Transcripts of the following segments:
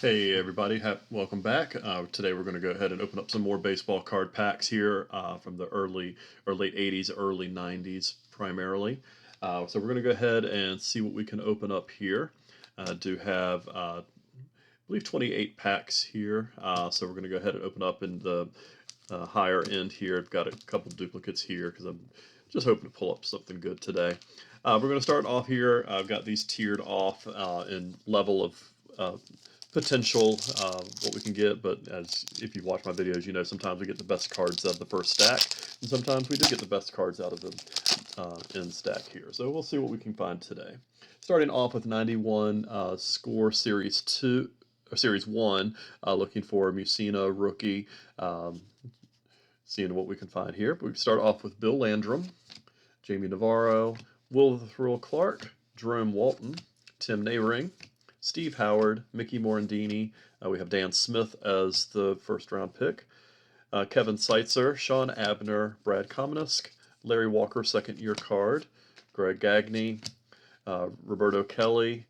Hey everybody, welcome back. Today we're going to go ahead and open up some more baseball card packs here from the early or late 80s, early 90s primarily. So we're going to go ahead and see what we can open up here. Do have, I believe, 28 packs here. So we're going to go ahead and open up in the higher end here. I've got a couple duplicates here because I'm just hoping to pull up something good today. We're going to start off here. I've got these tiered off in level of potential what we can get, but as if you watch my videos, you know sometimes we get the best cards out of the first stack, and sometimes we do get the best cards out of the end stack here. So we'll see what we can find today. Starting off with 91 Score Series 2 or Series 1, looking for Musina rookie. Seeing what we can find here. But we start off with Bill Landrum, Jamie Navarro, Will Thrill Clark, Jerome Walton, Tim Nehring, Steve Howard, Mickey Morandini. We have Dan Smith as the first round pick. Kevin Seitzer, Sean Abner, Brad Kominisk, Larry Walker, second year card, Greg Gagne, Roberto Kelly,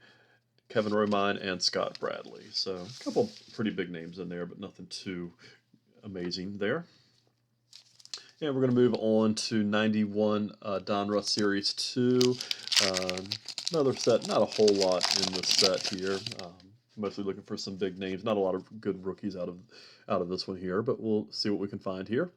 Kevin Romine, and Scott Bradley. So a couple pretty big names in there, but nothing too amazing there. And we're going to move on to 91 Donruss Series 2. Another set, not a whole lot in this set here. Mostly looking for some big names. Not a lot of good rookies out of this one here, but we'll see what we can find here.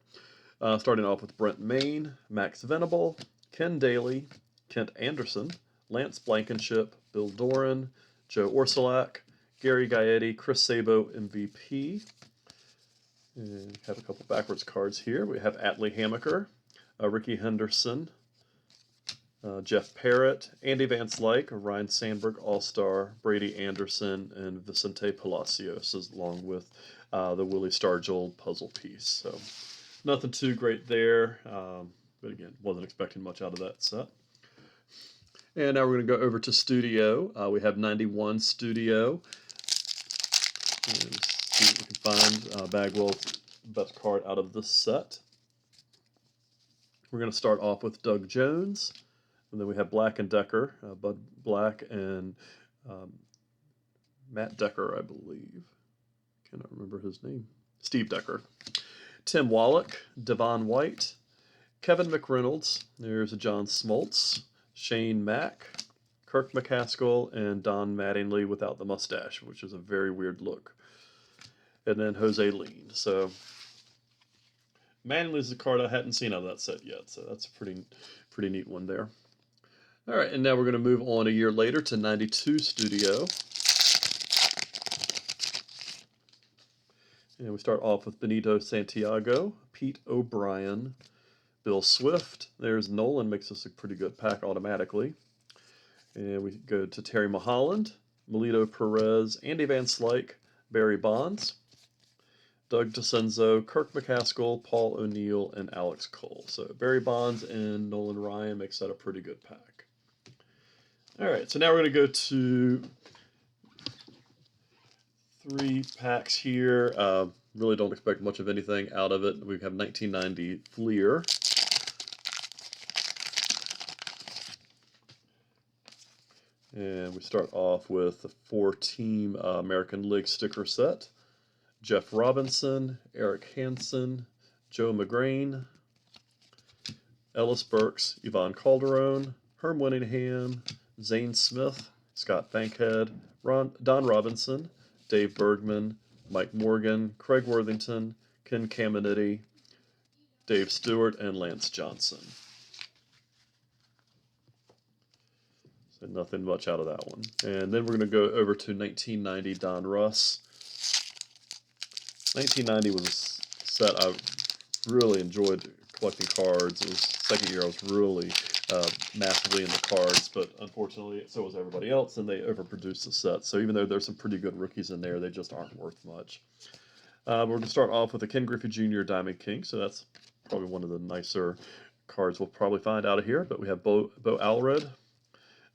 Starting off with Brent Main, Max Venable, Ken Daly, Kent Anderson, Lance Blankenship, Bill Doran, Joe Orsulak, Gary Gaetti, Chris Sabo, MVP. And we have a couple backwards cards here. We have Atlee Hammaker, Ricky Henderson, Jeff Parrott, Andy Van Slyke, Ryan Sandberg, All-Star, Brady Anderson, and Vicente Palacios, along with the Willie Stargell puzzle piece. So nothing too great there, but again, wasn't expecting much out of that set. And now we're going to go over to Studio. We have 91 Studio. And see what we can find. Bagwell's best card out of this set. We're going to start off with Doug Jones. And then we have Black and Decker, Bud Black and Matt Decker, I believe. Cannot remember his name. Steve Decker. Tim Wallach, Devon White, Kevin McReynolds. There's a John Smoltz, Shane Mack, Kirk McCaskill, and Don Mattingly without the mustache, which is a very weird look. And then Jose Lean. So Mattingly's a card I hadn't seen out of that set yet, so that's a pretty neat one there. All right, and now we're going to move on a year later to 92 Studio. And we start off with Benito Santiago, Pete O'Brien, Bill Swift. There's Nolan, makes us a pretty good pack automatically. And we go to Terry Mulholland, Melito Perez, Andy Van Slyke, Barry Bonds, Doug DeCenzo, Kirk McCaskill, Paul O'Neill, and Alex Cole. So Barry Bonds and Nolan Ryan makes that a pretty good pack. All right, so now we're going to go to 3 packs here. Really don't expect much of anything out of it. We have 1990 Fleer. And we start off with the 4-team American League sticker set. Jeff Robinson, Eric Hansen, Joe McGrain, Ellis Burks, Yvonne Calderon, Herm Winningham, Zane Smith, Scott Bankhead, Don Robinson, Dave Bergman, Mike Morgan, Craig Worthington, Ken Caminiti, Dave Stewart, and Lance Johnson. So nothing much out of that one. And then we're going to go over to 1990 Donruss. 1990 was a set I really enjoyed collecting cards. It was the second year I was really massively into cards, but unfortunately so was everybody else, and they overproduced the set. So even though there's some pretty good rookies in there, they just aren't worth much. We're going to start off with a Ken Griffey Jr. Diamond King, so that's probably one of the nicer cards we'll probably find out of here. But we have Bo Alred,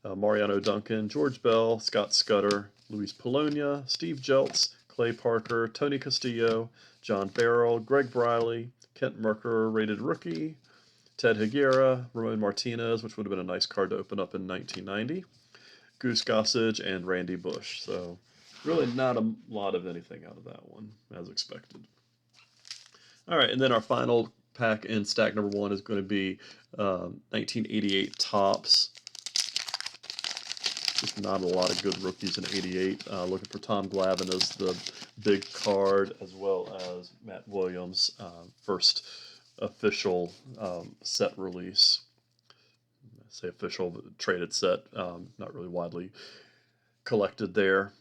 Mariano Duncan, George Bell, Scott Scudder, Luis Polonia, Steve Jeltz, Clay Parker, Tony Castillo, John Barrell, Greg Briley, Kent Merker, rated rookie, Ted Higuera, Ramon Martinez, which would have been a nice card to open up in 1990, Goose Gossage, and Randy Bush. So Really not a lot of anything out of that one, as expected. All right, and then our final pack in stack number 1 is going to be 1988 Topps. Just not a lot of good rookies in 88. Looking for Tom Glavine as the big card, as well as Matt Williams' first official set release. I say official, but traded set, not really widely collected there.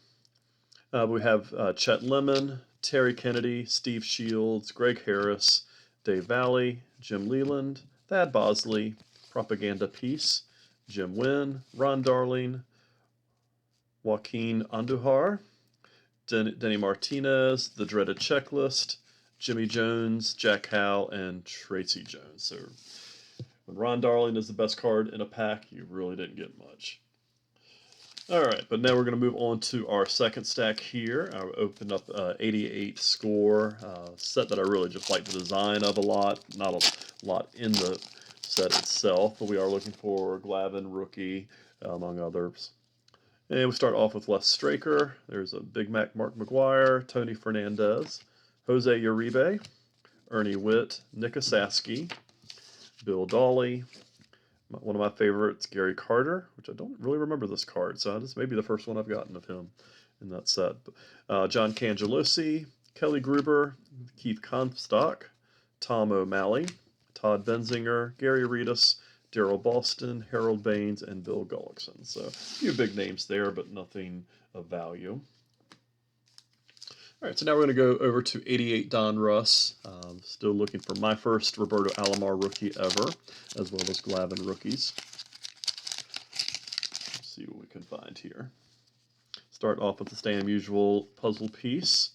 We have Chet Lemon, Terry Kennedy, Steve Shields, Greg Harris, Dave Valley, Jim Leland, Thad Bosley, Propaganda Peace, Jim Wynn, Ron Darling, Joaquin Andujar, Denny Martinez, The Dreaded Checklist, Jimmy Jones, Jack Howe, and Tracy Jones. So when Ron Darling is the best card in a pack, you really didn't get much. All right, but now we're going to move on to our second stack here. I opened up 88 score set that I really just like the design of a lot. Not a lot in the set itself, but we are looking for Glavine rookie, among others. And we start off with Les Straker. There's a Big Mac Mark McGuire, Tony Fernandez, Jose Uribe, Ernie Witt, Nick Osaski, Bill Dawley, one of my favorites, Gary Carter, which I don't really remember this card, so this may be the first one I've gotten of him in that set. John Cangelosi, Kelly Gruber, Keith Comstock, Tom O'Malley, Todd Benzinger, Gary Reedus, Daryl Boston, Harold Baines, and Bill Gullickson. So a few big names there, but nothing of value. All right, so now we're going to go over to 88 Donruss. Still looking for my first Roberto Alomar rookie ever, as well as Glavine rookies. Let's see what we can find here. Start off with the same usual puzzle piece.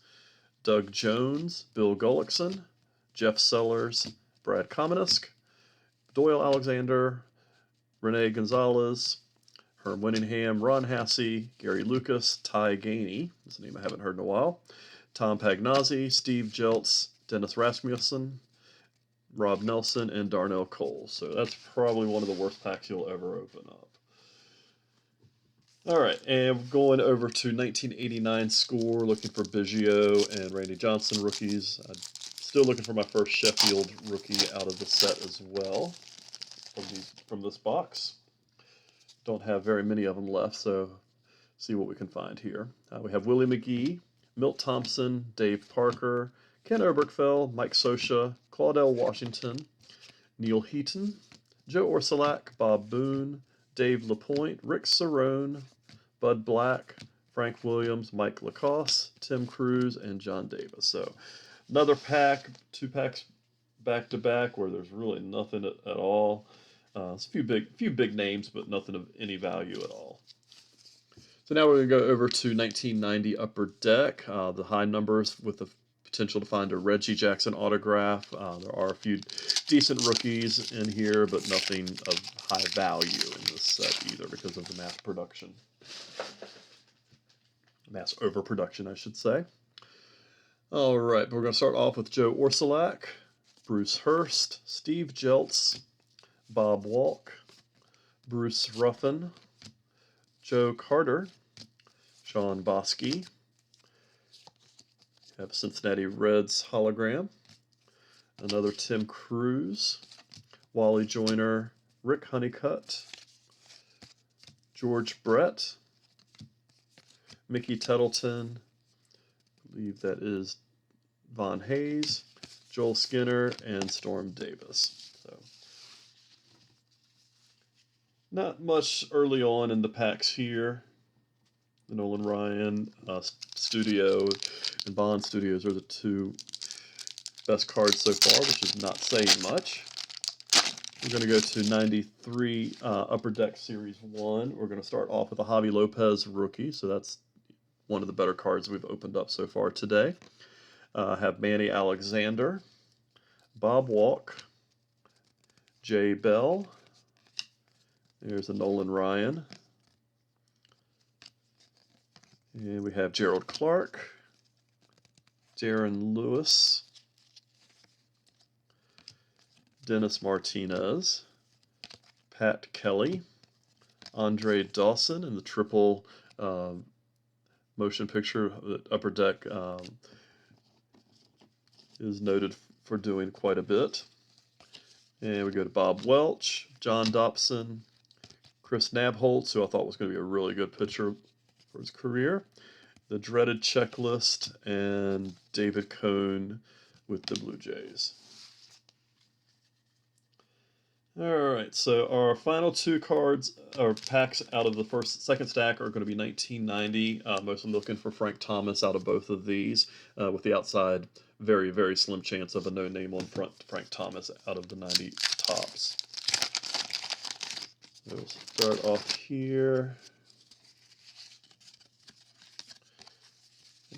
Doug Jones, Bill Gullickson, Jeff Sellers, Brad Kominisk, Doyle Alexander, Rene Gonzalez, Herm Winningham, Ron Hassey, Gary Lucas, Ty Gainey, that's a name I haven't heard in a while, Tom Pagnazzi, Steve Jeltz, Dennis Rasmussen, Rob Nelson, and Darnell Cole. So that's probably one of the worst packs you'll ever open up. All right, and going over to 1989 score, looking for Biggio and Randy Johnson rookies. Still looking for my first Sheffield rookie out of the set as well from this box. Don't have very many of them left, so see what we can find here. We have Willie McGee, Milt Thompson, Dave Parker, Ken Oberkfell, Mike Scioscia, Claudell Washington, Neil Heaton, Joe Orsulak, Bob Boone, Dave LaPointe, Rick Cerrone, Bud Black, Frank Williams, Mike Lacoste, Tim Cruz, and John Davis. So another pack, 2 packs back to back where there's really nothing at all. It's a few big names, but nothing of any value at all. So now we're going to go over to 1990 Upper Deck, the high numbers with the potential to find a Reggie Jackson autograph. There are a few decent rookies in here, but nothing of high value in this set either because of the mass production. Mass overproduction, I should say. All right, but we're going to start off with Joe Orsulak, Bruce Hurst, Steve Jeltz, Bob Walk, Bruce Ruffin, Joe Carter, Sean Bosky, have Cincinnati Reds hologram, another Tim Cruz, Wally Joyner, Rick Honeycutt, George Brett, Mickey Tettleton, I believe that is Von Hayes, Joel Skinner, and Storm Davis. So not much early on in the packs here. The Nolan Ryan Studio and Bond Studios are the 2 best cards so far, which is not saying much. We're going to go to 93 Upper Deck Series 1. We're going to start off with a Javi Lopez rookie, so that's one of the better cards we've opened up so far today. Have Manny Alexander, Bob Walk, Jay Bell. There's a Nolan Ryan. And we have Gerald Clark, Darren Lewis, Dennis Martinez, Pat Kelly, Andre Dawson in the triple motion picture. Upper Deck is noted for doing quite a bit. And we go to Bob Welch, John Dobson, Chris Nabholz, who I thought was going to be a really good pitcher for his career, the dreaded Checklist, and David Cohn with the Blue Jays. Alright, so our final two cards, or packs out of the second stack, are going to be 1990. Mostly looking for Frank Thomas out of both of these, with the outside very, very slim chance of a no name on front Frank Thomas out of the 90 tops. We'll start off here.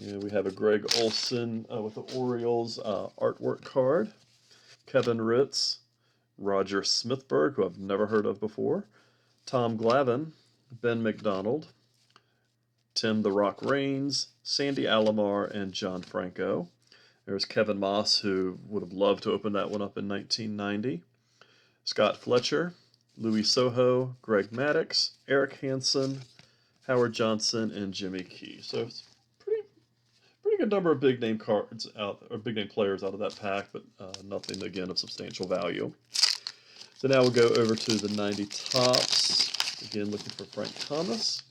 And we have a Greg Olson with the Orioles artwork card. Kevin Ritz, Roger Smithberg, who I've never heard of before, Tom Glavine, Ben McDonald, Tim the Rock Raines, Sandy Alomar, and John Franco. There's Kevin Moss, who would have loved to open that one up in 1990. Scott Fletcher, Louis Soho, Greg Maddux, Eric Hansen, Howard Johnson, and Jimmy Key. So it's pretty good number of big name cards out, or big name players out of that pack, but nothing again of substantial value. So now we'll go over to the 90 tops. Again, looking for Frank Thomas.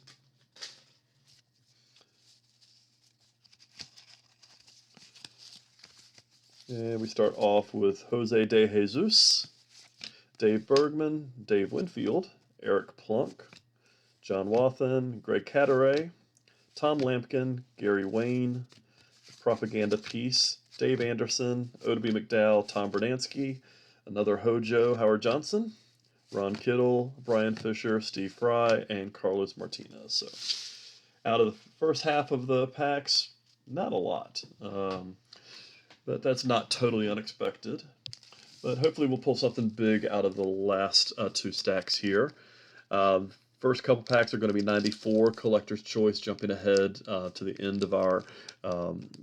And we start off with Jose De Jesus, Dave Bergman, Dave Winfield, Eric Plunk, John Wathan, Greg Cadaret, Tom Lampkin, Gary Wayne, Propaganda Piece, Dave Anderson, Odeby McDowell, Tom Bernansky, another Hojo, Howard Johnson, Ron Kittle, Brian Fisher, Steve Fry, and Carlos Martinez. So out of the first half of the packs, not a lot. But that's not totally unexpected. But hopefully we'll pull something big out of the last two stacks here. First couple packs are going to be 94 Collector's Choice, jumping ahead to the end of our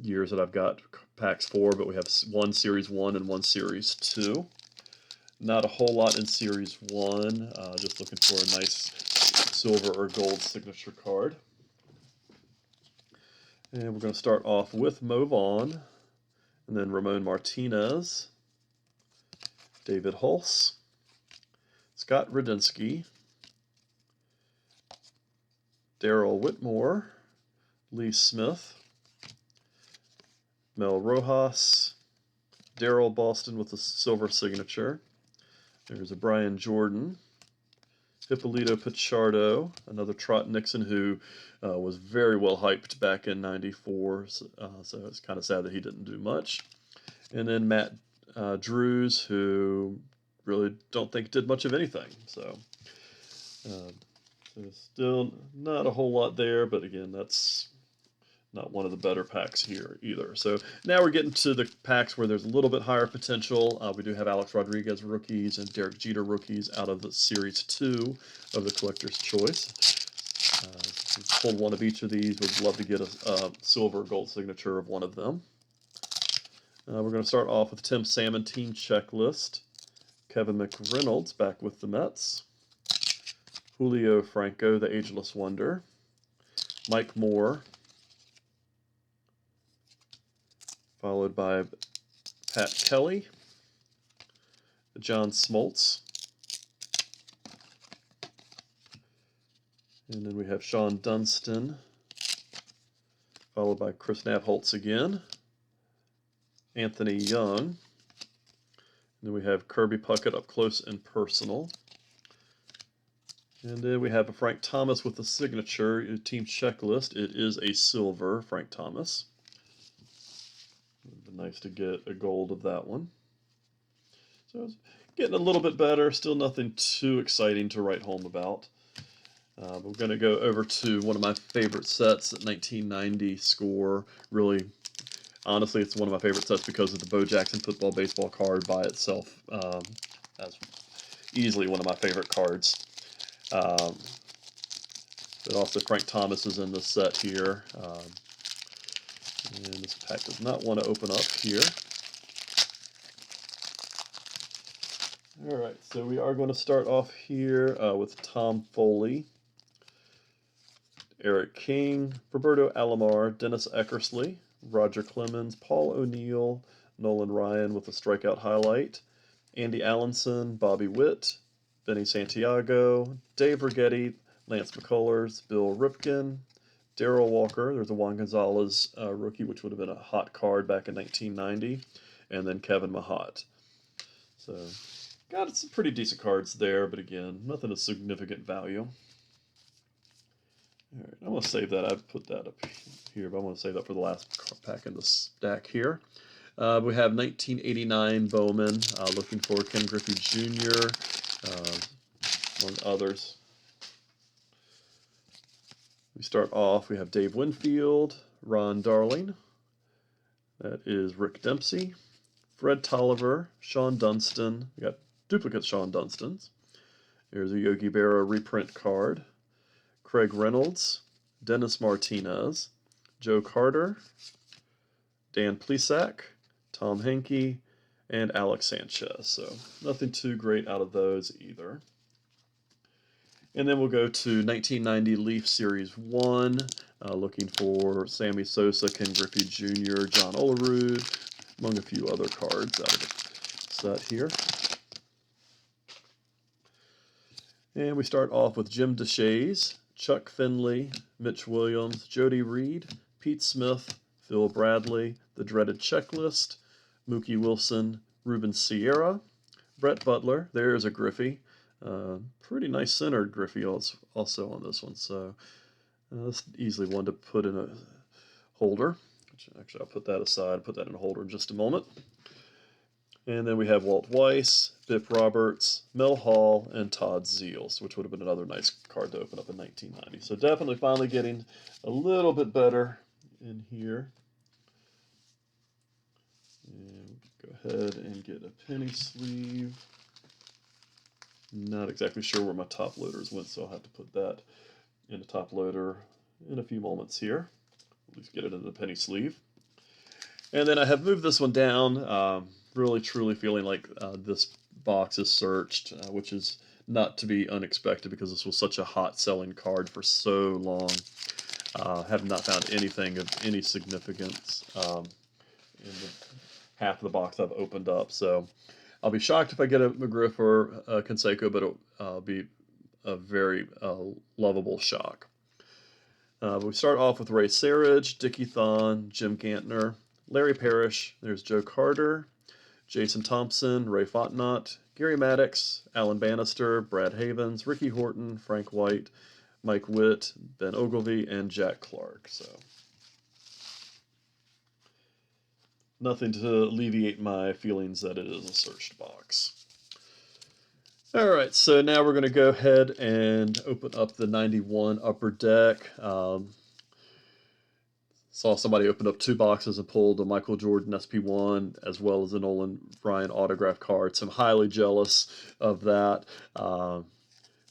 years that I've got packs for, but we have one Series 1 and one Series 2. Not a whole lot in Series 1, just looking for a nice silver or gold signature card. And we're going to start off with Mo Vaughn, and then Ramon Martinez, David Hulse, Scott Radinsky, Darrell Whitmore, Lee Smith, Mel Rojas, Darrell Boston with a silver signature. There's a Brian Jordan, Hippolito Pichardo, another Trot Nixon who was very well hyped back in '94, so it's kind of sad that he didn't do much. And then Matt Drews, who really don't think did much of anything. So still not a whole lot there, but again, that's not one of the better packs here either. So now we're getting to the packs where there's a little bit higher potential. We do have Alex Rodriguez rookies and Derek Jeter rookies out of the Series 2 of the Collector's Choice. Pulled one of each of these. Would love to get a silver or gold signature of one of them. We're going to start off with Tim Salmon Team Checklist. Kevin McReynolds back with the Mets. Julio Franco, the Ageless Wonder. Mike Moore. Followed by Pat Kelly, John Smoltz, and then we have Sean Dunston, followed by Chris Nabholz again, Anthony Young, and then we have Kirby Puckett up close and personal, and then we have a Frank Thomas with the signature Team Checklist. It is a silver Frank Thomas. Nice to get a gold of that one. So it's getting a little bit better. Still nothing too exciting to write home about. We're going to go over to one of my favorite sets, 1990 score. Really, honestly, it's one of my favorite sets because of the Bo Jackson football baseball card by itself. That's easily one of my favorite cards. But also Frank Thomas is in this set here. And this pack does not want to open up here. Alright, so we are going to start off here with Tom Foley, Eric King, Roberto Alomar, Dennis Eckersley, Roger Clemens, Paul O'Neill, Nolan Ryan with a strikeout highlight, Andy Allenson, Bobby Witt, Benny Santiago, Dave Righetti, Lance McCullers, Bill Ripken, Darrell Walker. There's a Juan Gonzalez rookie, which would have been a hot card back in 1990, and then Kevin Mahat. So, got some pretty decent cards there, but again, nothing of significant value. All right, I'm going to save that. I put that up here, but I want to save that for the last pack in the stack here. We have 1989 Bowman, looking for Ken Griffey Jr., among others. We start off, we have Dave Winfield, Ron Darling, that is Rick Dempsey, Fred Tolliver, Sean Dunston. We got duplicate Sean Dunstons. There's a Yogi Berra reprint card. Craig Reynolds, Dennis Martinez, Joe Carter, Dan Plesac, Tom Henke, and Alex Sanchez. So nothing too great out of those either. And then we'll go to 1990 Leaf Series 1, looking for Sammy Sosa, Ken Griffey Jr., John Olerud, among a few other cards out of the set here. And we start off with Jim DeShays, Chuck Finley, Mitch Williams, Jody Reed, Pete Smith, Phil Bradley, The Dreaded Checklist, Mookie Wilson, Ruben Sierra, Brett Butler. There's a Griffey. Pretty nice centered Griffey also on this one. So that's easily one to put in a holder. Actually, I'll put that aside, put that in a holder in just a moment. And then we have Walt Weiss, Bip Roberts, Mel Hall, and Todd Zeals, which would have been another nice card to open up in 1990. So definitely finally getting a little bit better in here. And go ahead and get a penny sleeve. Not exactly sure where my top loaders went, so I'll have to put that in a top loader in a few moments here. At least get it in the penny sleeve. And then I have moved this one down, really truly feeling like this box is searched, which is not to be unexpected because this was such a hot selling card for so long. Have not found anything of any significance in the half of the box I've opened up. So I'll be shocked if I get a McGriff or a Canseco, but it'll be a very lovable shock. We start off with Ray Sarich, Dickie Thon, Jim Gantner, Larry Parrish, there's Joe Carter, Jason Thompson, Ray Fontenot, Gary Maddox, Alan Bannister, Brad Havens, Ricky Horton, Frank White, Mike Witt, Ben Ogilvy, and Jack Clark. So nothing to alleviate my feelings that it is a searched box. All right, so now we're going to go ahead and open up the 91 Upper Deck. Saw somebody open up 2 boxes and pulled a Michael Jordan SP1 as well as a Nolan Ryan autograph card. So I'm highly jealous of that.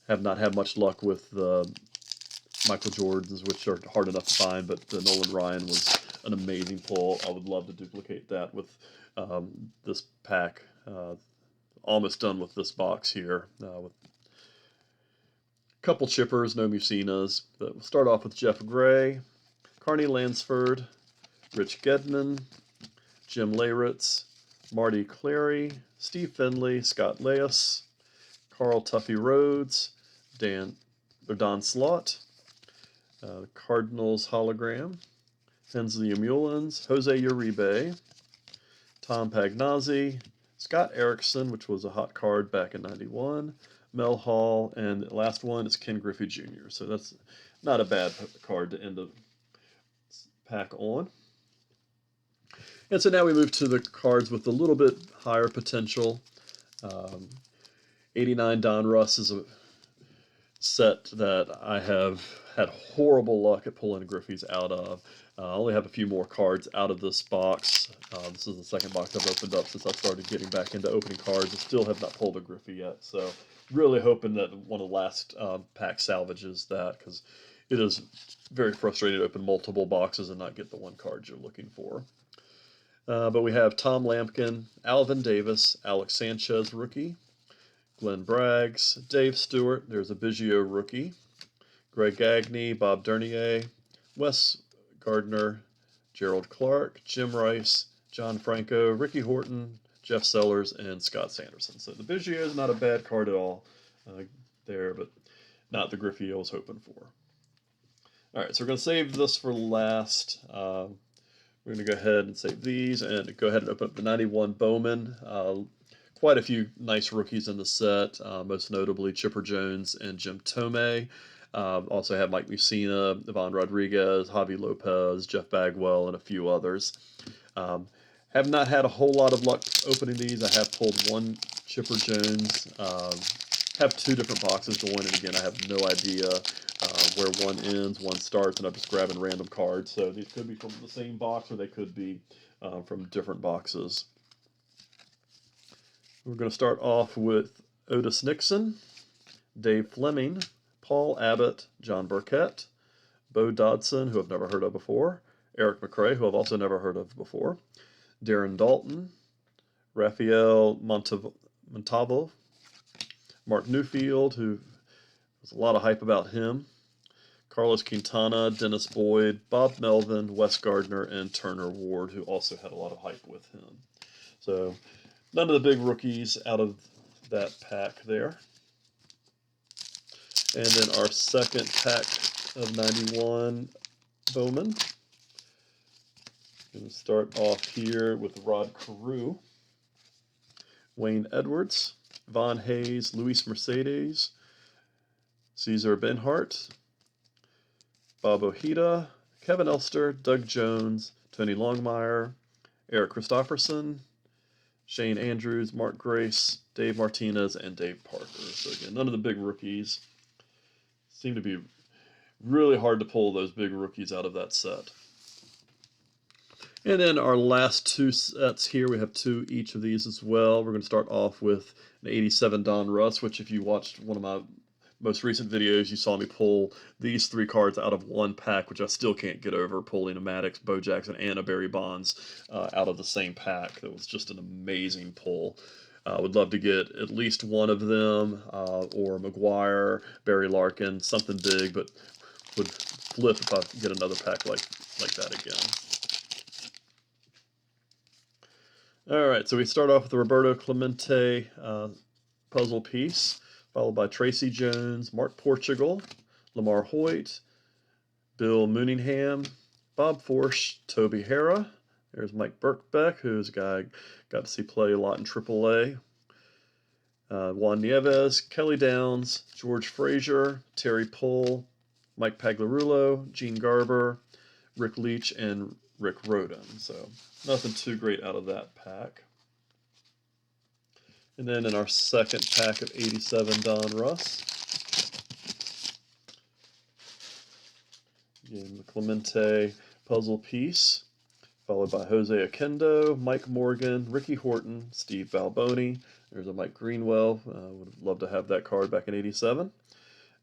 Have not had much luck with the Michael Jordans, which are hard enough to find, but the Nolan Ryan was an amazing pull. I would love to duplicate that with this pack. Almost done with this box here. With a couple chippers, no Musinas. But we'll start off with Jeff Gray, Carney Lansford, Rich Gedman, Jim Leyritz, Marty Clary, Steve Finley, Scott Leas, Carl Tuffy Rhodes, Don Slott, Cardinals hologram, Hensley Mullins, Jose Uribe, Tom Pagnazzi, Scott Erickson, which was a hot card back in '91, Mel Hall, and the last one is Ken Griffey Jr. So that's not a bad card to end the pack on. And so now we move to the cards with a little bit higher potential. 89 Donruss is a set that I have had horrible luck at pulling Griffey's out of. I only have a few more cards out of this box. This is the second box I've opened up since I started getting back into opening cards. I still have not pulled a Griffey yet, so really hoping that one of the last pack salvages that, because it is very frustrating to open multiple boxes and not get the one card you're looking for. But we have Tom Lampkin, Alvin Davis, Alex Sanchez rookie, Glenn Braggs, Dave Stewart, there's a Biggio rookie, Greg Gagne, Bob Dernier, Wes Gardner, Gerald Clark, Jim Rice, John Franco, Ricky Horton, Jeff Sellers, and Scott Sanderson. So the Biggio is not a bad card at all there, but not the Griffey I was hoping for. All right, so we're going to save this for last. We're going to go ahead and save these and go ahead and open up the 91 Bowman. Quite a few nice rookies in the set, most notably Chipper Jones and Jim Thome. Also have Mike Mussina, Ivan Rodriguez, Javi Lopez, Jeff Bagwell, and a few others. Have not had a whole lot of luck opening these. I have pulled one Chipper Jones. Have two different boxes going, and again, I have no idea where one ends, one starts, and I'm just grabbing random cards. So these could be from the same box, or they could be from different boxes. We're going to start off with Otis Nixon, Dave Fleming, Paul Abbott, John Burkett, Bo Dodson, who I've never heard of before, Eric McRae, who I've also never heard of before, Darren Dalton, Rafael Montavo, Mark Newfield, who there's a lot of hype about him, Carlos Quintana, Dennis Boyd, Bob Melvin, Wes Gardner, and Turner Ward, who also had a lot of hype with him. So none of the big rookies out of that pack there. And then our second pack of 91 Bowman. Going to start off here with Rod Carew, Wayne Edwards, Von Hayes, Luis Mercedes, Cesar Benhart, Bob Ojeda, Kevin Elster, Doug Jones, Tony Longmire, Eric Christopherson, Shane Andrews, Mark Grace, Dave Martinez, and Dave Parker. So again, none of the big rookies. Seem to be really hard to pull those big rookies out of that set. And then our last two sets here, we have two each of these as well. We're going to start off with an 87 Donruss, which if you watched one of my most recent videos, you saw me pull these three cards out of one pack, which I still can't get over, pulling a Maddox, Bo Jackson, and a Barry Bonds out of the same pack. That was just an amazing pull. I would love to get at least one of them, or McGuire, Barry Larkin, something big, but would flip if I get another pack like that again. All right, so we start off with the Roberto Clemente puzzle piece, followed by Tracy Jones, Mark Portugal, Lamar Hoyt, Bill Mooningham, Bob Forsch, Toby Hara. There's Mike Birkbeck, who's a guy I got to see play a lot in AAA. Juan Nieves, Kelly Downs, George Frazier, Terry Pohl, Mike Pagliarulo, Gene Garber, Rick Leach, and Rick Roden. So nothing too great out of that pack. And then in our second pack of 87 Donruss, again, the Clemente puzzle piece, followed by Jose Oquendo, Mike Morgan, Ricky Horton, Steve Balboni. There's a Mike Greenwell. Would love to have that card back in 87.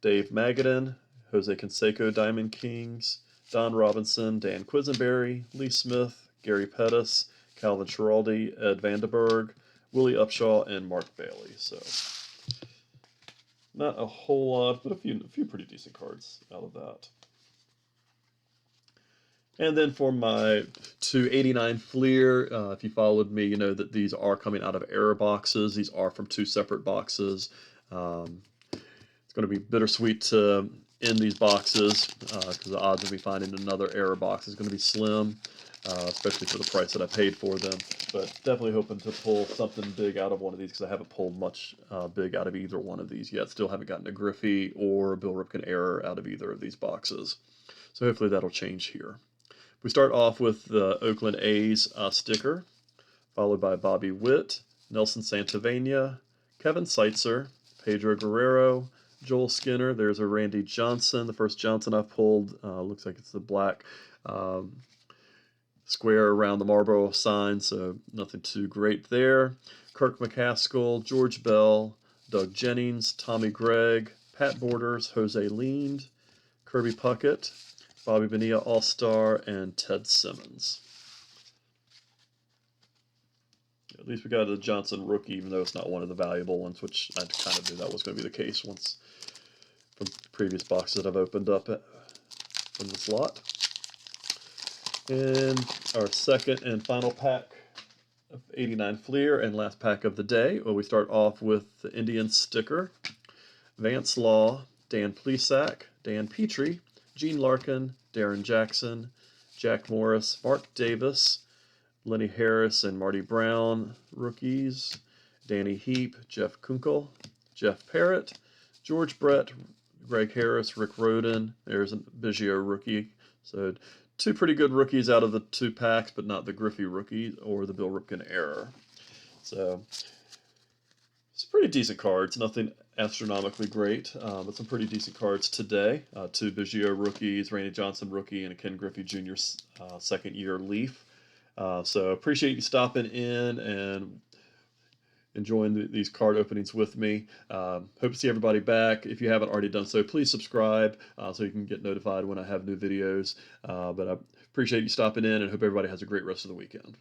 Dave Magadan, Jose Canseco, Diamond Kings, Don Robinson, Dan Quisenberry, Lee Smith, Gary Pettis, Calvin Schiraldi, Ed Vandenberg, Willie Upshaw, and Mark Bailey. So not a whole lot, but a few pretty decent cards out of that. And then for my 289 Fleer, if you followed me, you know that these are coming out of error boxes. These are from two separate boxes. It's going to be bittersweet to end these boxes because the odds of me finding another error box is going to be slim, especially for the price that I paid for them. But definitely hoping to pull something big out of one of these because I haven't pulled much big out of either one of these yet. Still haven't gotten a Griffey or a Bill Ripken error out of either of these boxes. So hopefully that'll change here. We start off with the Oakland A's sticker, followed by Bobby Witt, Nelson Santavania, Kevin Seitzer, Pedro Guerrero, Joel Skinner. There's a Randy Johnson, the first Johnson I've pulled. Looks like it's the black square around the Marlboro sign, so nothing too great there. Kirk McCaskill, George Bell, Doug Jennings, Tommy Gregg, Pat Borders, Jose Leand, Kirby Puckett, Bobby Bonilla All-Star, and Ted Simmons. At least we got a Johnson rookie, even though it's not one of the valuable ones, which I kind of knew that was going to be the case once from previous boxes that I've opened up from this lot. And our second and final pack of 89 Fleer and last pack of the day. Well, we start off with the Indian sticker. Vance Law, Dan Plesac, Dan Petrie, Gene Larkin, Darren Jackson, Jack Morris, Mark Davis, Lenny Harris and Marty Brown, rookies, Danny Heap, Jeff Kunkel, Jeff Parrott, George Brett, Greg Harris, Rick Roden. There's a Biggio rookie. So 2 pretty good rookies out of the 2 packs, but not the Griffey rookie or the Bill Ripken error. So it's pretty decent cards. Nothing astronomically great, but some pretty decent cards today. 2 Biggio rookies, Randy Johnson rookie, and a Ken Griffey Jr. Second-year Leaf. So appreciate you stopping in and enjoying these card openings with me. Hope to see everybody back. If you haven't already done so, please subscribe so you can get notified when I have new videos. But I appreciate you stopping in and hope everybody has a great rest of the weekend.